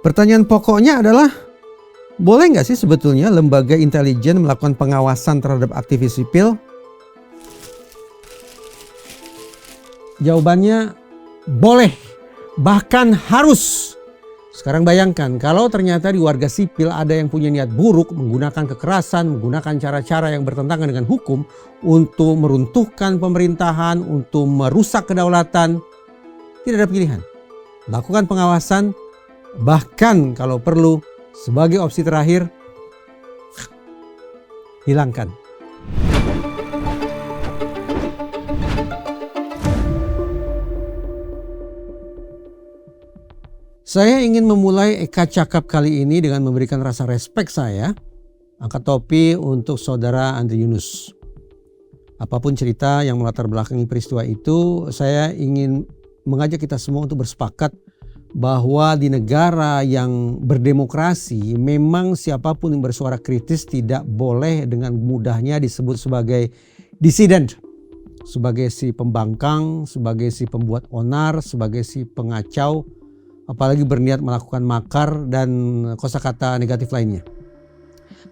Pertanyaan pokoknya adalah, boleh nggak sih sebetulnya lembaga intelijen melakukan pengawasan terhadap aktivis sipil? Jawabannya boleh, bahkan harus. Sekarang bayangkan kalau ternyata di warga sipil ada yang punya niat buruk, menggunakan kekerasan, menggunakan cara-cara yang bertentangan dengan hukum untuk meruntuhkan pemerintahan, untuk merusak kedaulatan. Tidak ada pilihan. Lakukan pengawasan, bahkan kalau perlu sebagai opsi terakhir, hilangkan. Saya ingin memulai Eka Cakap kali ini dengan memberikan rasa respek saya, angkat topi untuk saudara Andri Yunus. Apapun cerita yang melatar belakangi peristiwa itu, saya ingin mengajak kita semua untuk bersepakat bahwa di negara yang berdemokrasi memang siapapun yang bersuara kritis tidak boleh dengan mudahnya disebut sebagai dissident, sebagai si pembangkang, sebagai si pembuat onar, sebagai si pengacau, apalagi berniat melakukan makar dan kosakata negatif lainnya.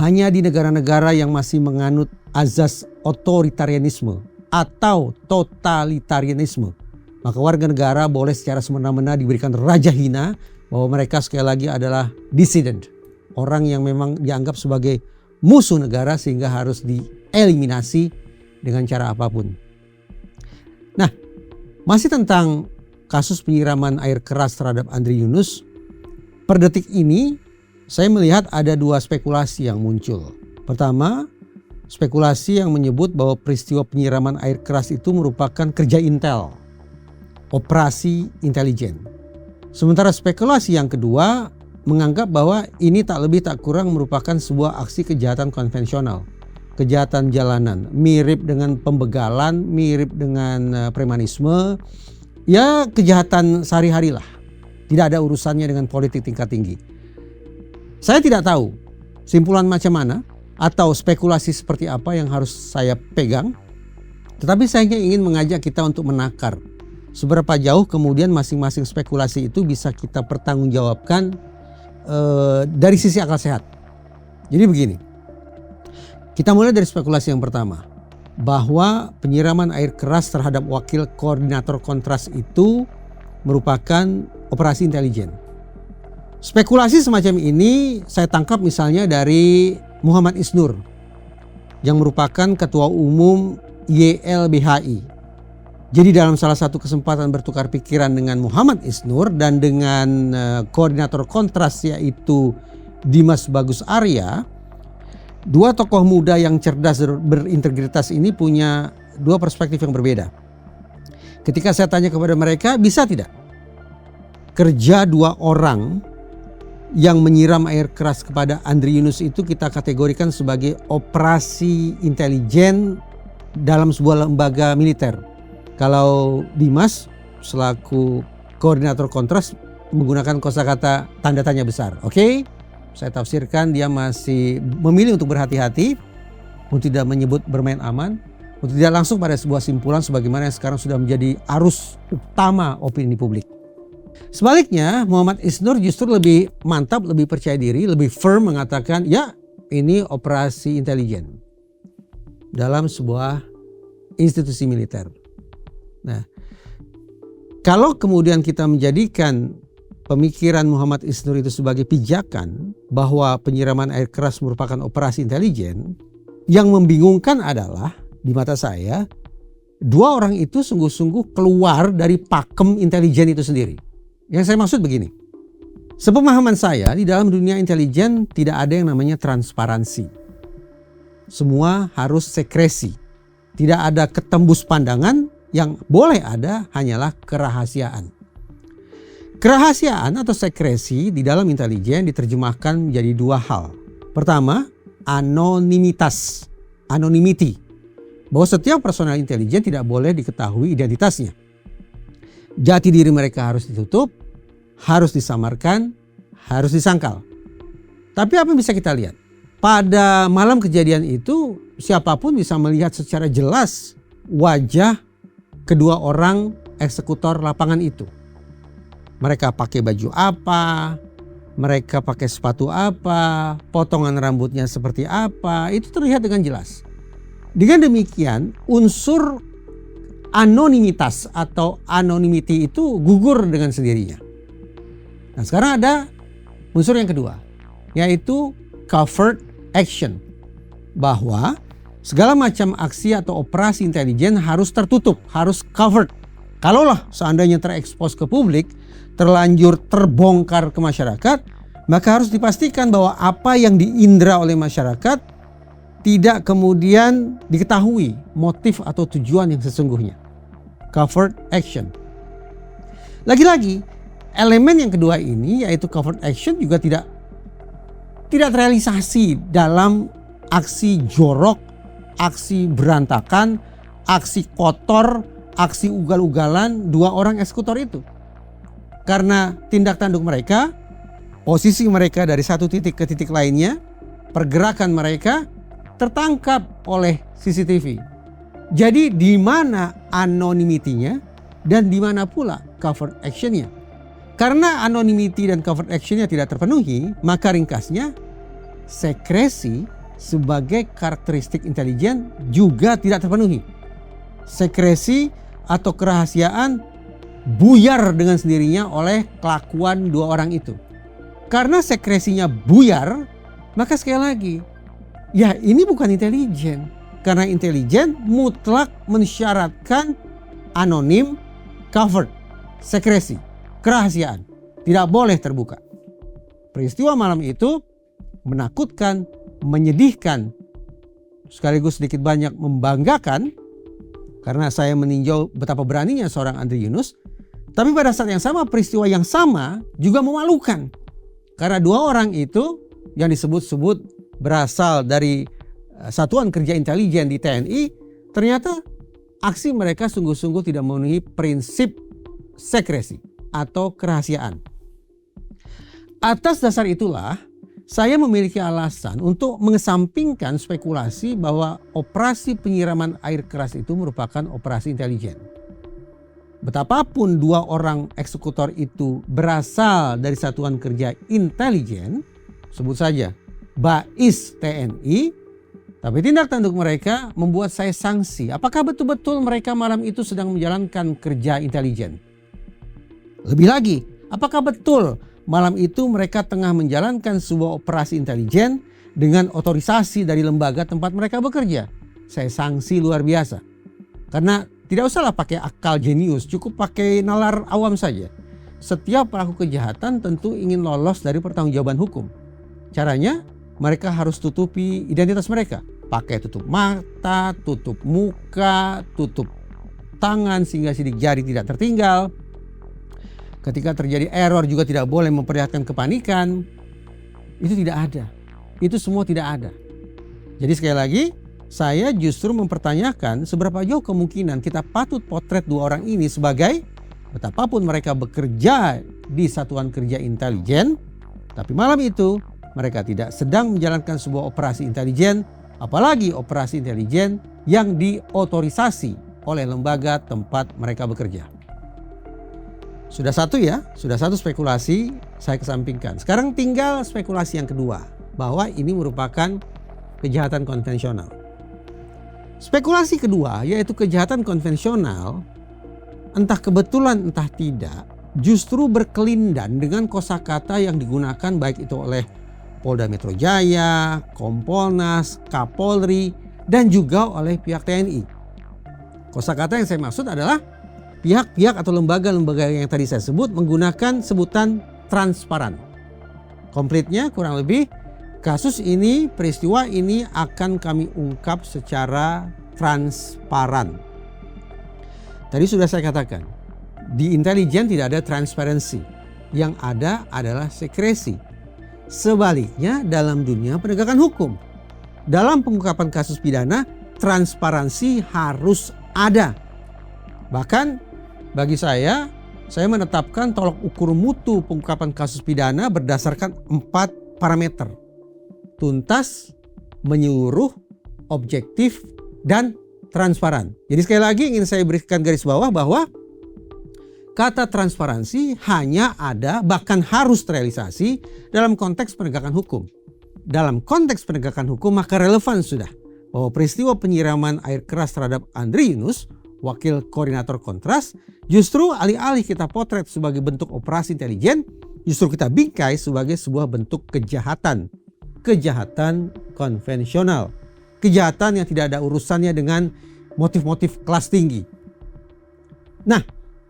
Hanya di negara-negara yang masih menganut azas otoritarianisme atau totalitarianisme, maka warga negara boleh secara semena-mena diberikan raja hina bahwa mereka sekali lagi adalah dissident. Orang yang memang dianggap sebagai musuh negara sehingga harus dieliminasi dengan cara apapun. Nah, masih tentang kasus penyiraman air keras terhadap Andri Yunus, per detik ini saya melihat ada dua spekulasi yang muncul. Pertama, spekulasi yang menyebut bahwa peristiwa penyiraman air keras itu merupakan kerja intel, operasi intelijen. Sementara spekulasi yang kedua menganggap bahwa ini tak lebih tak kurang merupakan sebuah aksi kejahatan konvensional, kejahatan jalanan, mirip dengan pembegalan, mirip dengan premanisme. Ya, kejahatan sehari-hari lah. Tidak ada urusannya dengan politik tingkat tinggi. Saya tidak tahu simpulan macam mana atau spekulasi seperti apa yang harus saya pegang. Tetapi saya ingin mengajak kita untuk menakar seberapa jauh kemudian masing-masing spekulasi itu bisa kita pertanggungjawabkan dari sisi akal sehat. Jadi begini, kita mulai dari spekulasi yang pertama, bahwa penyiraman air keras terhadap wakil koordinator Kontras itu merupakan operasi intelijen. Spekulasi semacam ini saya tangkap misalnya dari Muhammad Isnur yang merupakan ketua umum YLBHI. Jadi dalam salah satu kesempatan bertukar pikiran dengan Muhammad Isnur dan dengan koordinator Kontras yaitu Dimas Bagus Arya, dua tokoh muda yang cerdas berintegritas ini punya dua perspektif yang berbeda. Ketika saya tanya kepada mereka, bisa tidak kerja dua orang yang menyiram air keras kepada Andri Yunus itu kita kategorikan sebagai operasi intelijen dalam sebuah lembaga militer. Kalau Dimas selaku koordinator Kontras menggunakan kosakata tanda tanya besar, oke? Saya tafsirkan dia masih memilih untuk berhati-hati, untuk tidak menyebut bermain aman, untuk tidak langsung pada sebuah simpulan sebagaimana yang sekarang sudah menjadi arus utama opini publik. Sebaliknya, Muhammad Isnur justru lebih mantap, lebih percaya diri, lebih firm mengatakan, ya ini operasi intelijen dalam sebuah institusi militer. Nah, kalau kemudian kita menjadikan pemikiran Muhammad Isnur itu sebagai pijakan bahwa penyiraman air keras merupakan operasi intelijen, yang membingungkan adalah di mata saya dua orang itu sungguh-sungguh keluar dari pakem intelijen itu sendiri. Yang saya maksud begini, sepemahaman saya di dalam dunia intelijen tidak ada yang namanya transparansi. Semua harus sekresi, tidak ada ketembus pandangan, yang boleh ada hanyalah kerahasiaan. Kerahasiaan atau sekresi di dalam intelijen diterjemahkan menjadi dua hal. Pertama, anonimitas, anonymity. Bahwa setiap personel intelijen tidak boleh diketahui identitasnya. Jati diri mereka harus ditutup, harus disamarkan, harus disangkal. Tapi apa yang bisa kita lihat? Pada malam kejadian itu, siapapun bisa melihat secara jelas wajah kedua orang eksekutor lapangan itu. Mereka pakai baju apa, mereka pakai sepatu apa, potongan rambutnya seperti apa, itu terlihat dengan jelas. Dengan demikian unsur anonimitas atau anonymity itu gugur dengan sendirinya. Nah, sekarang ada unsur yang kedua, yaitu covert action. Bahwa segala macam aksi atau operasi intelijen harus tertutup, harus covered. Kalaulah seandainya terekspos ke publik, terlanjur terbongkar ke masyarakat, maka harus dipastikan bahwa apa yang diindra oleh masyarakat tidak kemudian diketahui motif atau tujuan yang sesungguhnya. Covert action. Lagi-lagi, elemen yang kedua ini yaitu covert action juga tidak terrealisasi dalam aksi jorok, aksi berantakan, aksi kotor, aksi ugal-ugalan dua orang eksekutor itu. Karena tindak tanduk mereka, posisi mereka dari satu titik ke titik lainnya, pergerakan mereka tertangkap oleh CCTV. Jadi di mana anonymity-nya dan di mana pula covert action-nya. Karena anonymity dan covert action-nya tidak terpenuhi, maka ringkasnya sekresi sebagai karakteristik intelijen juga tidak terpenuhi. Sekresi atau kerahasiaan buyar dengan sendirinya oleh kelakuan dua orang itu. Karena sekresinya buyar, maka sekali lagi, ya ini bukan intelijen. Karena intelijen mutlak mensyaratkan anonim, covered, sekresi, kerahasiaan. Tidak boleh terbuka. Peristiwa malam itu menakutkan, menyedihkan, sekaligus sedikit banyak membanggakan. Karena saya meninjau betapa beraninya seorang Andre Yunus. Tapi pada saat yang sama, peristiwa yang sama juga memalukan. Karena dua orang itu yang disebut-sebut berasal dari Satuan Kerja Intelijen di TNI, ternyata aksi mereka sungguh-sungguh tidak memenuhi prinsip sekresi atau kerahasiaan. Atas dasar itulah, saya memiliki alasan untuk mengesampingkan spekulasi bahwa operasi penyiraman air keras itu merupakan operasi intelijen. Betapapun dua orang eksekutor itu berasal dari Satuan Kerja Intelijen, sebut saja BAIS TNI, tapi tindak tanduk mereka membuat saya sangsi. Apakah betul-betul mereka malam itu sedang menjalankan kerja intelijen? Lebih lagi, apakah betul malam itu mereka tengah menjalankan sebuah operasi intelijen dengan otorisasi dari lembaga tempat mereka bekerja? Saya sangsi luar biasa. Karena tidak usahlah pakai akal jenius, cukup pakai nalar awam saja. Setiap pelaku kejahatan tentu ingin lolos dari pertanggungjawaban hukum. Caranya, mereka harus tutupi identitas mereka. Pakai tutup mata, tutup muka, tutup tangan sehingga sidik jari tidak tertinggal. Ketika terjadi error juga tidak boleh memperlihatkan kepanikan. Itu tidak ada. Itu semua tidak ada. Jadi sekali lagi, saya justru mempertanyakan seberapa jauh kemungkinan kita patut potret dua orang ini sebagai betapapun mereka bekerja di Satuan Kerja Intelijen, tapi malam itu mereka tidak sedang menjalankan sebuah operasi intelijen, apalagi operasi intelijen yang diotorisasi oleh lembaga tempat mereka bekerja. Sudah satu spekulasi saya kesampingkan. Sekarang tinggal spekulasi yang kedua, bahwa ini merupakan kejahatan konvensional. Spekulasi kedua yaitu kejahatan konvensional, entah kebetulan entah tidak, justru berkelindan dengan kosakata yang digunakan baik itu oleh Polda Metro Jaya, Kompolnas, Kapolri, dan juga oleh pihak TNI. Kosakata yang saya maksud adalah pihak-pihak atau lembaga-lembaga yang tadi saya sebut menggunakan sebutan transparan. Komplitnya kurang lebih, kasus ini, peristiwa ini akan kami ungkap secara transparan. Tadi sudah saya katakan, di intelijen tidak ada transparansi. Yang ada adalah sekresi. Sebaliknya dalam dunia penegakan hukum, dalam pengungkapan kasus pidana, transparansi harus ada. Bahkan bagi saya menetapkan tolok ukur mutu pengungkapan kasus pidana berdasarkan 4 parameter. Tuntas, menyeluruh, objektif, dan transparan. Jadi sekali lagi ingin saya berikan garis bawah bahwa kata transparansi hanya ada bahkan harus terrealisasi dalam konteks penegakan hukum. Dalam konteks penegakan hukum maka relevan sudah bahwa peristiwa penyiraman air keras terhadap Andri Yunus, wakil koordinator Kontras, justru alih-alih kita potret sebagai bentuk operasi intelijen, justru kita bingkai sebagai sebuah bentuk kejahatan. Kejahatan konvensional. Kejahatan yang tidak ada urusannya dengan motif-motif kelas tinggi. Nah,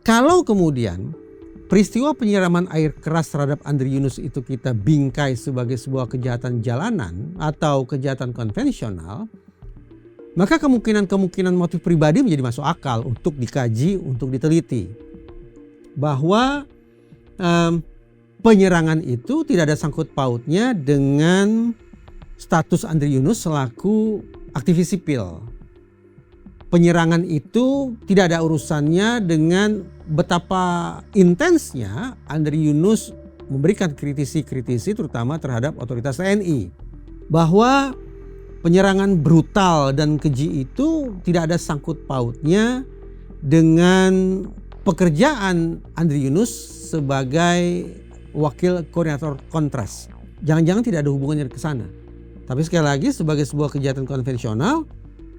kalau kemudian peristiwa penyiraman air keras terhadap Andri Yunus itu kita bingkai sebagai sebuah kejahatan jalanan atau kejahatan konvensional, maka kemungkinan motif pribadi menjadi masuk akal untuk dikaji, untuk diteliti. Bahwa penyerangan itu tidak ada sangkut pautnya dengan status Andri Yunus selaku aktivis sipil. Penyerangan itu tidak ada urusannya dengan betapa intensnya Andri Yunus memberikan kritisi terutama terhadap otoritas TNI. Bahwa penyerangan brutal dan keji itu tidak ada sangkut pautnya dengan pekerjaan Andri Yunus sebagai wakil koordinator Kontras. Jangan-jangan tidak ada hubungannya ke sana. Tapi sekali lagi sebagai sebuah kejahatan konvensional,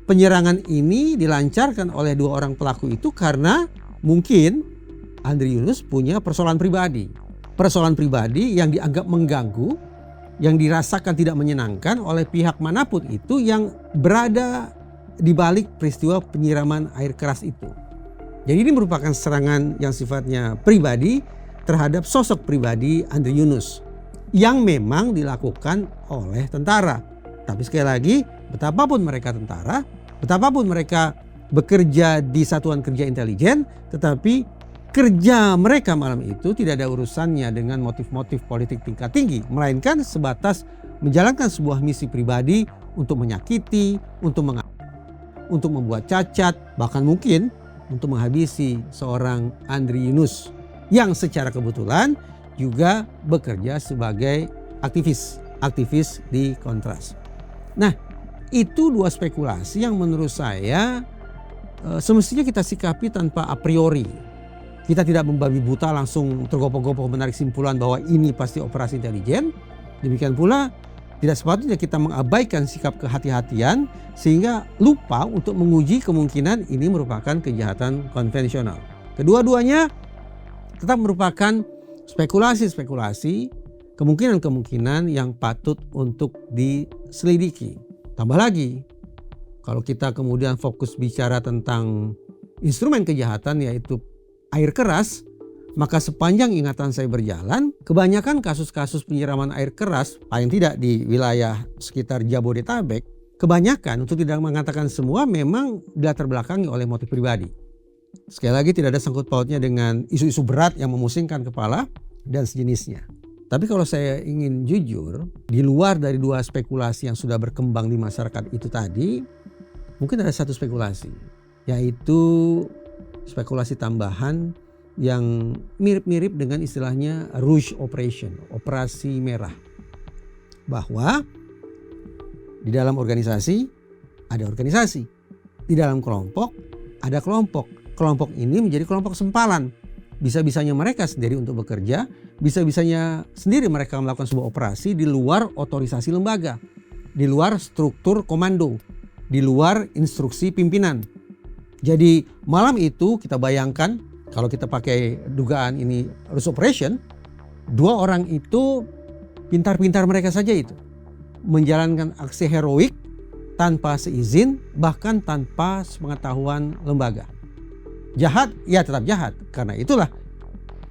penyerangan ini dilancarkan oleh dua orang pelaku itu karena mungkin Andri Yunus punya persoalan pribadi. Persoalan pribadi yang dianggap mengganggu, yang dirasakan tidak menyenangkan oleh pihak manapun itu yang berada di balik peristiwa penyiraman air keras itu. Jadi ini merupakan serangan yang sifatnya pribadi terhadap sosok pribadi Andri Yunus yang memang dilakukan oleh tentara. Tapi sekali lagi, betapapun mereka tentara, betapapun mereka bekerja di satuan kerja intelijen, tetapi kerja mereka malam itu tidak ada urusannya dengan motif-motif politik tingkat tinggi, melainkan sebatas menjalankan sebuah misi pribadi untuk menyakiti, untuk membuat cacat, bahkan mungkin untuk menghabisi seorang Andri Yunus yang secara kebetulan juga bekerja sebagai aktivis di Kontras. Nah, itu dua spekulasi yang menurut saya semestinya kita sikapi tanpa a priori. Kita tidak membabi buta langsung tergopoh-gopoh menarik simpulan bahwa ini pasti operasi intelijen. Demikian pula tidak sepatutnya kita mengabaikan sikap kehati-hatian sehingga lupa untuk menguji kemungkinan ini merupakan kejahatan konvensional. Kedua-duanya tetap merupakan spekulasi-spekulasi, kemungkinan-kemungkinan yang patut untuk diselidiki. Tambah lagi, kalau kita kemudian fokus bicara tentang instrumen kejahatan yaitu air keras, maka sepanjang ingatan saya berjalan, kebanyakan kasus-kasus penyiraman air keras, paling tidak di wilayah sekitar Jabodetabek, kebanyakan, untuk tidak mengatakan semua, memang dilatar belakangi oleh motif pribadi. Sekali lagi tidak ada sangkut pautnya dengan isu-isu berat yang memusingkan kepala dan sejenisnya. Tapi kalau saya ingin jujur, di luar dari dua spekulasi yang sudah berkembang di masyarakat itu tadi, mungkin ada satu spekulasi, yaitu spekulasi tambahan yang mirip-mirip dengan istilahnya Rouge Operation, operasi merah. Bahwa di dalam organisasi ada organisasi, di dalam kelompok ada kelompok. Kelompok ini menjadi kelompok sempalan. Bisa-bisanya mereka sendiri untuk bekerja, bisa-bisanya sendiri mereka melakukan sebuah operasi di luar otorisasi lembaga, di luar struktur komando, di luar instruksi pimpinan. Jadi malam itu kita bayangkan, kalau kita pakai dugaan ini Rouge Operation, dua orang itu pintar-pintar mereka saja itu menjalankan aksi heroik tanpa seizin, bahkan tanpa sepengetahuan lembaga. Jahat, ya tetap jahat. Karena itulah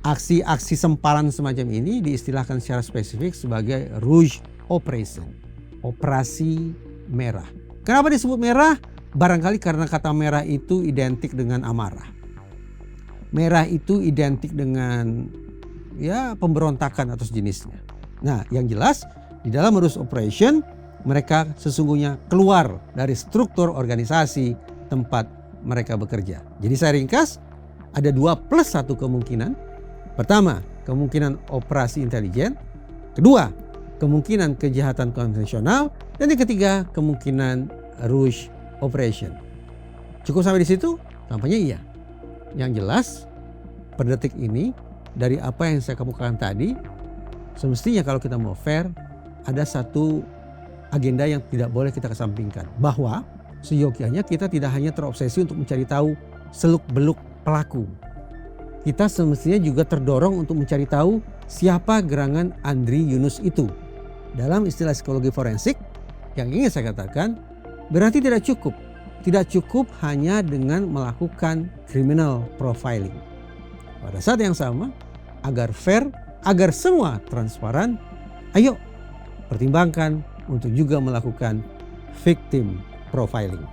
aksi-aksi sempalan semacam ini diistilahkan secara spesifik sebagai Rouge Operation, operasi merah. Kenapa disebut merah? Barangkali karena kata merah itu identik dengan amarah. Merah itu identik dengan pemberontakan atau sejenisnya. Nah, yang jelas di dalam Rouge Operation mereka sesungguhnya keluar dari struktur organisasi tempat mereka bekerja. Jadi saya ringkas, ada 2+1 kemungkinan. Pertama, kemungkinan operasi intelijen. Kedua, kemungkinan kejahatan konvensional. Dan yang ketiga, kemungkinan Rouge Operation. Cukup sampai di situ? Tampaknya iya. Yang jelas, per detik ini dari apa yang saya kemukakan tadi, semestinya kalau kita mau fair, ada satu agenda yang tidak boleh kita kesampingkan. Bahwa seyogyanya kita tidak hanya terobsesi untuk mencari tahu seluk-beluk pelaku. Kita semestinya juga terdorong untuk mencari tahu siapa gerangan Andri Yunus itu. Dalam istilah psikologi forensik, yang ingin saya katakan, berarti tidak cukup hanya dengan melakukan criminal profiling. Pada saat yang sama, agar fair, agar semua transparan, ayo pertimbangkan untuk juga melakukan victim profiling.